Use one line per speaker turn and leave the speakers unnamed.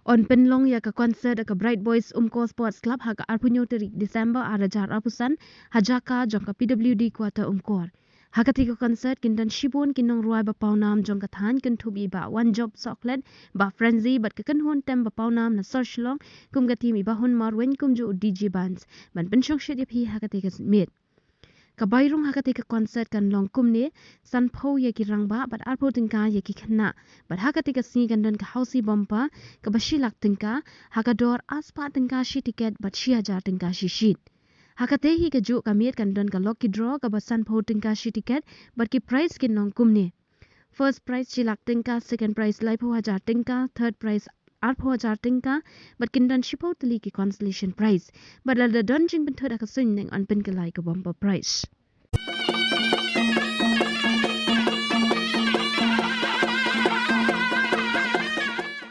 On penlong ya ka concert ka Bright Boys Umko Sports Club ha ka arpunyo terik December arajar apusan hajaka jong ka PWD Quarter Umkor. Ha ka tiga concert kindan shibun kinong ruai ba paunam jong ka than kin thubi ba one job chocolate ba frenzy bat ka kan hon tem ba paunam na search long kum ka timi ba hon mar wen kum jo DJ bands ban penshong shit yap hi ha ka tiga mit. Kabayrong hakati ka concert kan long kumne san pho ye ki rangba bat arpo tingka ye ki khna bat hakati ka si kan don ka hausi bompa ka bashilak tingka hakador aspa tingka shi ticket bat shi hajar tingka shi shit hakate hi ka ju ka miet kan don ka lucky draw ka ba san pho tingka shi ticket bat ki prize kin long kumne first prize shilak tingka second prize lai pho hajar tingka third prize arpo hajar tingka bat kin don shipo tali ki consolation prize bat la don jing ben thoda ka sun ning an pen ka lai ka bompa prize